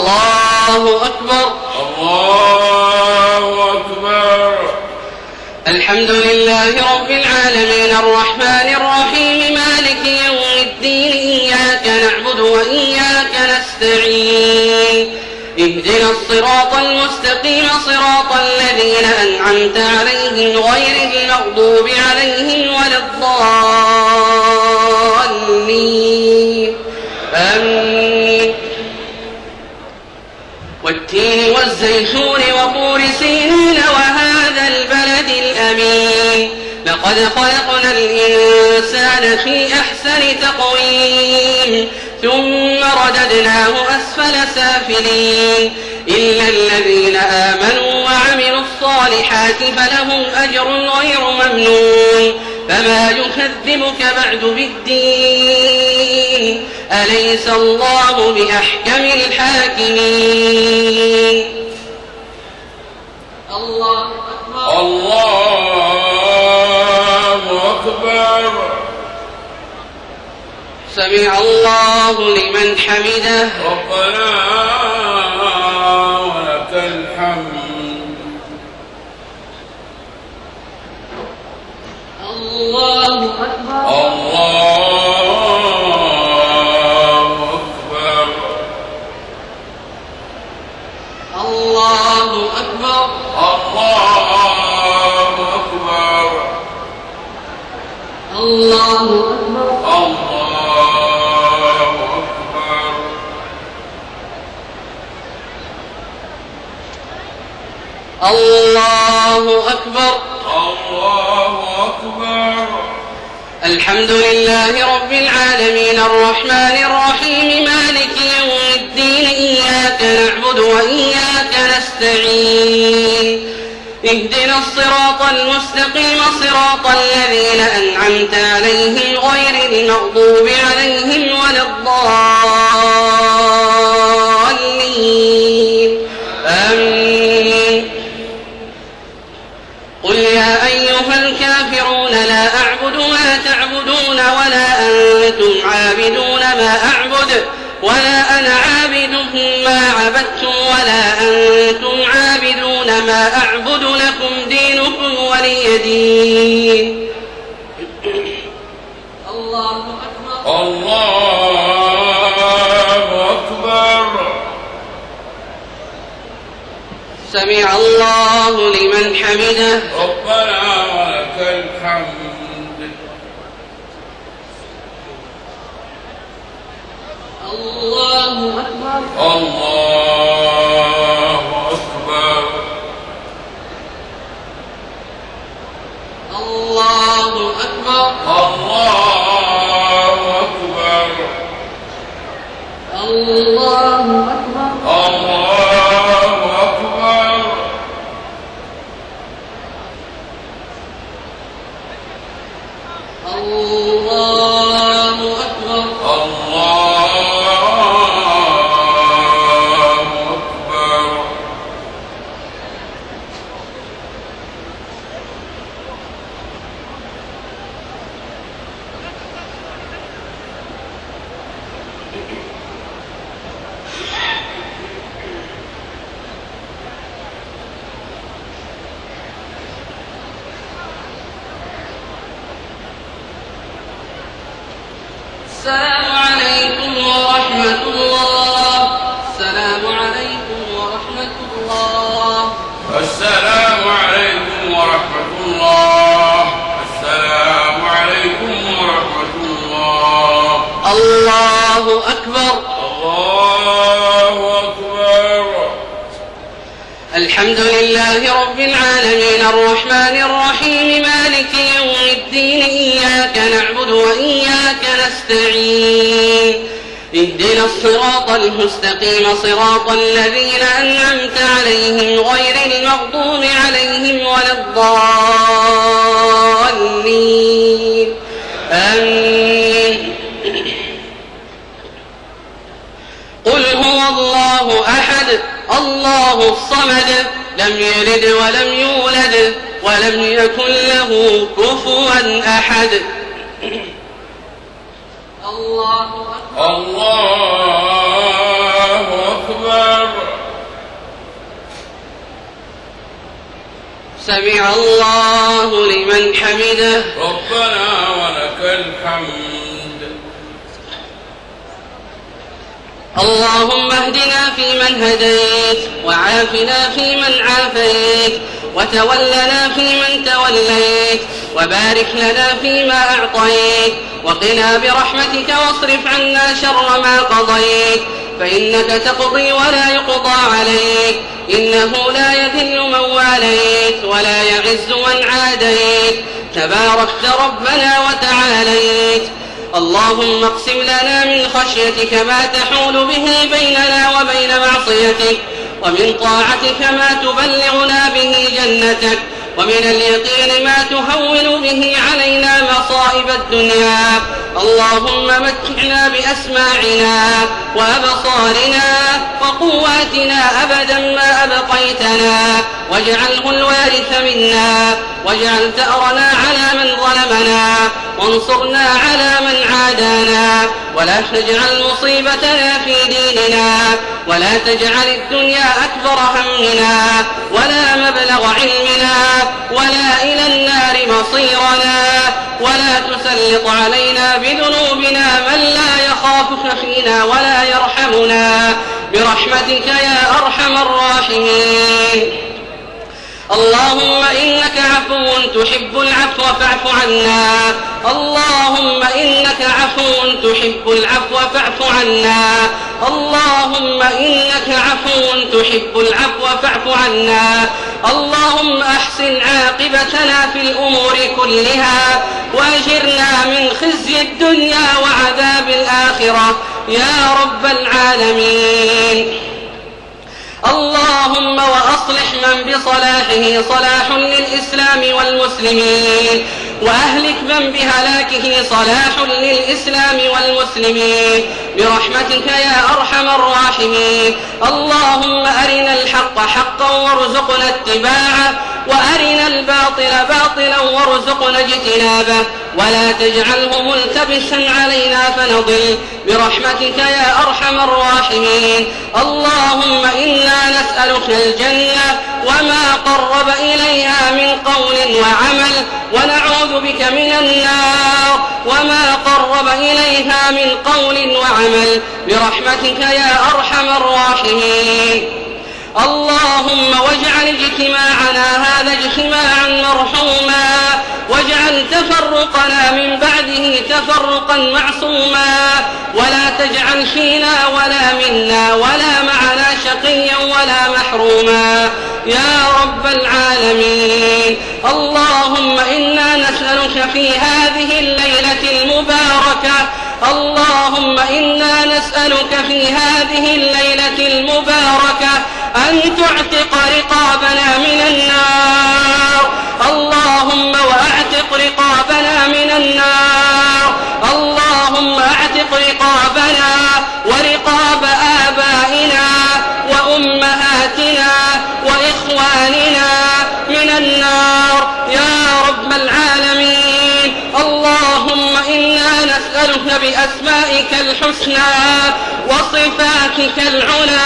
الله أكبر. الله أكبر. الحمد لله رب العالمين الرحمن الرحيم مالك يوم الدين إياك نعبد وإياك نستعين اهدنا الصراط المستقيم صراط الذين أنعمت عليهم غير المغضوب عليهم ولا الضالين آمين. والتين والزيتون وطور سينين وهذا البلد الأمين لقد خلقنا الإنسان في أحسن تقويم ثم رددناه أسفل سافلين إلا الذين آمنوا وعملوا الصالحات فلهم أجر غير ممنون فما يكذبك بعد بالدين أليس الله بأحكم الحاكمين. الله أكبر. الله أكبر. سمع الله لمن حمده. ربنا ولك الحمد. الله أكبر. الله أكبر. الله أكبر. الله أكبر. الله أكبر. الله أكبر. الله أكبر. الحمد لله رب العالمين الرحمن الرحيم مالك يوم الدين إياك نعبد وإياك نستعين اهدنا الصراط المستقيم صراط الذين أنعمت عليهم غير المغضوب عليهم ولا الضالين آمين. قل يا أيها الكافرون لا أعبد ما تعبدون ولا أنتم عابدون ما أعبد ولا أنا عابد ما عبدتم ولا أنتم عابدون ما أعبد لكم دينكم ولي دين. الله أكبر. الله أكبر. سمع الله لمن حمده. ربنا ولك الحمد. الله أكبر. الله أكبر. الله أكبر. الله أكبر. الله أكبر. الله أكبر. الله أكبر. الله أكبر. السلام عليكم ورحمة الله. السلام عليكم ورحمة الله. السلام عليكم ورحمة الله. السلام عليكم ورحمة الله. الله أكبر. الله أكبر. الحمد لله رب العالمين الرحمن الرحيم مالك يوم الدين إياك نعبد وإياك نستعين اهدنا الصراط المستقيم صراط الذين أنعمت عليهم غير المغضوب عليهم ولا الضالين آمين. قل هو الله أحد الله الصمد لم يلد ولم يولد ولم يكن له كفوا أحد. الله أكبر. الله أكبر. سمع الله لمن حمده. ربنا ولك الحمد. اللهم اهدنا فيمن هديت، وعافنا فيمن عافيت، وتولنا فيمن توليت، وبارك لنا فيما أعطيت، وقنا برحمتك واصرف عنا شر ما قضيت، فإنك تقضي ولا يقضى عليك، إنه لا يذل من واليت ولا يعز من عاديت، تباركت ربنا وتعاليت. اللهم اقسم لنا من خشيتك ما تحول به بيننا وبين معصيتك، ومن طاعتك ما تبلغنا به جنتك، ومن اليقين ما تهون به علينا مصائب الدنيا. اللهم متعنا بأسماعنا وأبصارنا وقواتنا أبدا ما أبقيتنا، واجعله الوارث منا، واجعل ثأرنا على من ظلمنا، وانصرنا على من عادانا، ولا تجعل مصيبتنا في ديننا، ولا تجعل الدنيا أكبر همنا ولا مبلغ علمنا ولا إلى النار مصيرنا، ولا تسلط علينا بذنوبنا من لا يخافك فينا ولا يرحمنا، برحمتك يا أرحم الراحمين. اللهم إنك عفو تحب العفو فاعف عنا. اللهم إنك عفو تحب العفو فاعف عنا. اللهم إنك عفو تحب العفو فاعف عنا. اللهم أحسن عاقبتنا في الأمور كلها، وأجرنا من خزي الدنيا وعذاب الآخرة يا رب العالمين. اللهم وأصلح من بصلاحه صلاح للإسلام والمسلمين، وأهلك من بهلاكه صلاح للإسلام والمسلمين، برحمتك يا أرحم الراحمين. اللهم أرنا الحق حقا وارزقنا اتباعه، وأرنا الباطل باطلا وارزقنا اجتنابه، ولا تجعله ملتبسا علينا فنضل، برحمتك يا أرحم الراحمين. اللهم إنا نسألك الجنة وما قرب إليها من قول وعمل، ونعوذ بك من النار وما قرب إليها من قول وعمل، برحمتك يا أرحم الراحمين. اللهم واجعل اجتماعنا هذا اجتماعا مرحوما، واجعل تفرقنا من بعده تفرقا معصوما، ولا تجعل فينا ولا منا ولا معنا شقيا ولا محروما يا رب العالمين. اللهم إنا نسألك في هذه الليلة المباركة، اللهم إنا نسألك في هذه الليلة المباركة أن تعتق رقابنا من النار. اللهم وأعتق رقابنا من النار. اللهم أعتق رقابنا ورقاب آبائنا وأمهاتنا وإخواننا من النار يا رب العالمين. اللهم إنا نسألك بأسمائك الحسنى وصفاتك العلى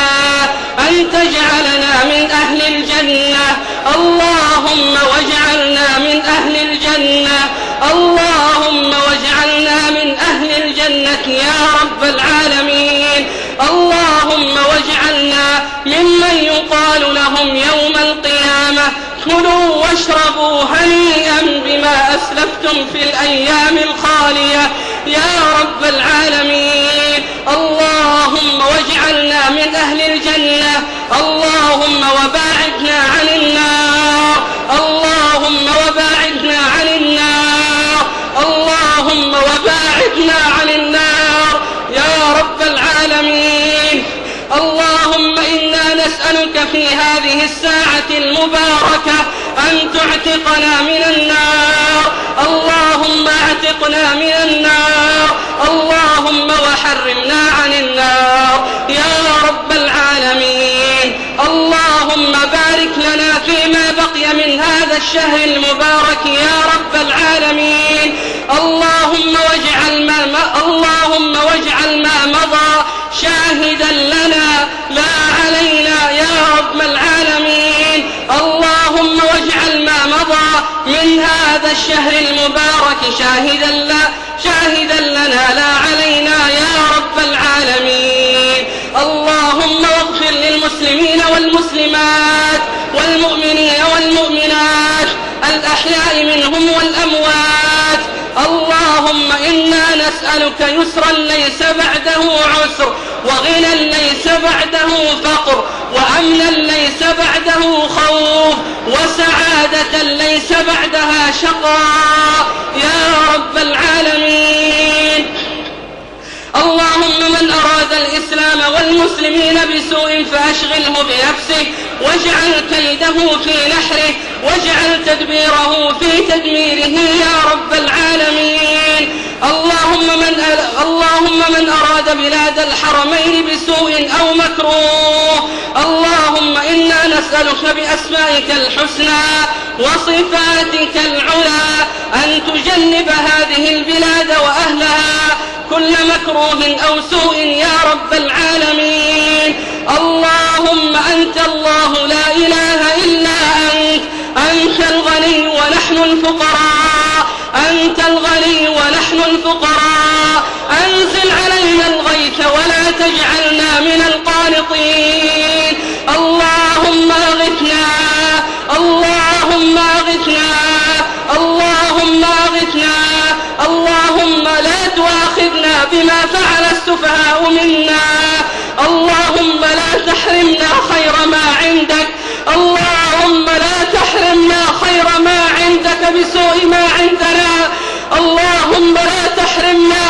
أن تجعلنا من أهل الجنة. اللهم واجعلنا من أهل الجنة. اللهم واجعلنا من أهل الجنة يا رب العالمين. اللهم واجعلنا ممن يقال لهم يوم القيامة كلوا واشربوا هنيئا بما أسلفتم في الأيام الخالية يا رب العالمين. اللهم واجعلنا من أهل الجنة. اللهم وباعدنا عن النار. اللهم وباعدنا عن النار. اللهم وباعدنا عن النار يا رب العالمين. اللهم إنا نسألك في هذه الساعة المباركة أن تعتقنا من النار. اللهم اعتقنا من النار. اللهم وحرمنا عن النار يا رب العالمين. اللهم بارك لنا فيما بقي من هذا الشهر المبارك يا رب العالمين. اللهم واجعل ما مضى شاهدا لنا لا علينا يا رب العالمين. اللهم واجعل ما من هذا الشهر المبارك شاهدا لنا لا علينا يا رب العالمين. اللهم اغفر للمسلمين والمسلمات والمؤمنين والمؤمنات الأحياء منهم والأموات. اللهم إنا نسألك يسرا ليس بعده عسر، وغنى ليس بعده فقر، وأمنا ليس بعده خوف، وسعادة ليس بعدها شقاء يا رب العالمين. اللهم من أراد الإسلام والمسلمين بسوء فأشغله بنفسه، واجعل كيده في نحره، واجعل تدبيره في تدميره يا رب العالمين. اللهم من أراد بلاد الحرمين بسوء أو مكروه، اللهم إنا نسألك بأسمائك الحسنى وصفاتك العلى أن تجنب هذه البلاد وأهلها كل مكروه أو سوء يا رب العالمين. اللهم أنت الله لا إله إلا أنت الغني ونحن الفقراء، أنت الغني ونحن الفقراء. أنزل علينا الغيث ولا تجعلنا من القانطين. اللهم أغثنا، اللهم أغثنا، اللهم أغثنا. اللهم لا تؤاخذنا بما فعل السفهاء منا. اللهم لا تحرمنا خير ما عندك، اللهم لا تحرمنا خير ما عندك بسوء ما عندنا. اللهم لا تحرمنا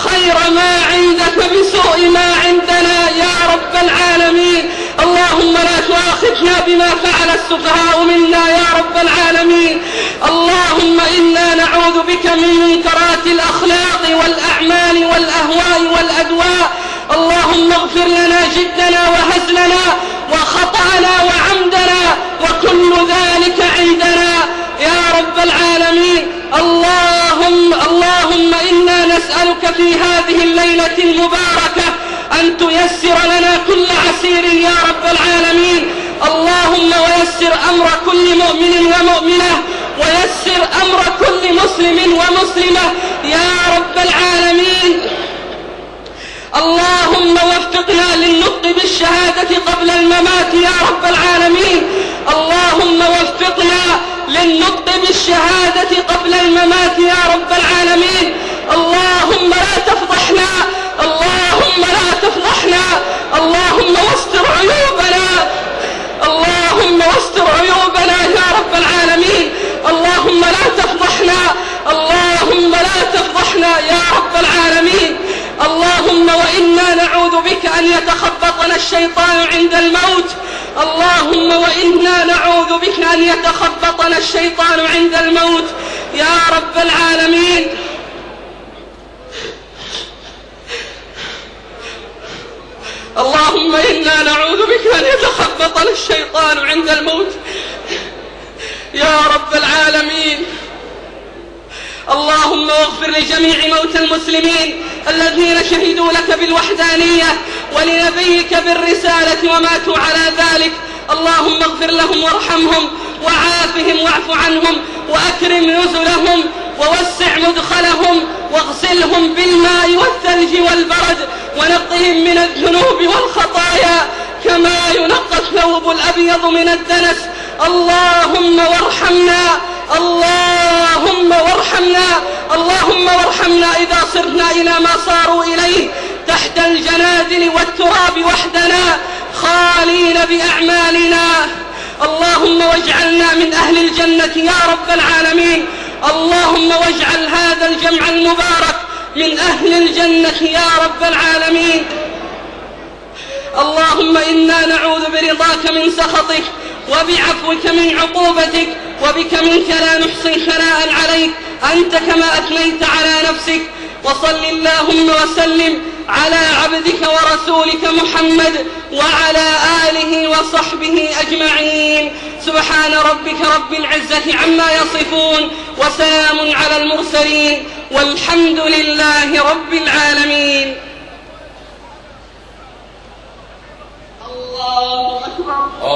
خير ما عندك بسوء ما عندنا يا رب العالمين. اللهم لا تؤاخذنا بما فعل السفهاء منا يا رب العالمين. اللهم إنا نعوذ بك من منكرات الأخلاق والأعمال والأهواء والأدواء. اللهم اغفر لنا جدنا وهزلنا وخطأنا وعمدنا وكل ذلك عندنا يا رب العالمين. اللهم إنا نسألك في هذه الليلة المباركة أن تيسر لنا كل عسير يا رب العالمين. اللهم ويسر أمر كل مؤمن ومؤمنة، ويسر أمر كل مسلم ومسلمة يا رب العالمين. اللهم وفقنا للنطق بالشهادة قبل الممات يا رب العالمين. اللهم وفقنا للنطق بالشهادة قبل الممات يا رب العالمين. اللهم لا تفضحنا، اللهم لا تفضحنا. اللهم واستر عيوبنا، اللهم واستر عيوبنا يا رب العالمين. اللهم لا تفضحنا، اللهم لا تفضحنا يا رب العالمين. اللهم وإنا نعوذ بك أن يتخبطنا الشيطان عند الموت. اللهم وإنا نعوذ بك أن يتخبطنا الشيطان عند الموت يا رب العالمين. اللهم إنا نعوذ بك أن يتخبطنا الشيطان عند الموت يا رب العالمين. اللهم اغفر لجميع موتى المسلمين الذين شهدوا لك بالوحدانية ولنبيك بالرسالة وماتوا على ذلك. اللهم اغفر لهم وارحمهم وعافهم واعف عنهم وأكرم نزلهم ووسع مدخلهم واغسلهم بالماء والثلج والبرد ونقهم من الذنوب والخطايا كما ينقى الثوب الأبيض من الدنس. اللهم وارحمنا، اللهم وارحمنا، اللهم وارحمنا إذا صرنا إلى ما صاروا إليه تحت الجنادل والتراب وحدنا خالين بأعمالنا. اللهم واجعلنا من أهل الجنة يا رب العالمين. اللهم واجعل هذا الجمع المبارك من أهل الجنة يا رب العالمين. اللهم إنا نعوذ برضاك من سخطك وبعفوك من عقوبتك وبك منك لا نحصي ثناء عليك أنت كما أثنيت على نفسك. وصل اللهم وسلم على عبدك ورسولك محمد وعلى آله وصحبه أجمعين. سبحان ربك رب العزة عما يصفون وسلام على المرسلين والحمد لله رب العالمين. الله أكبر.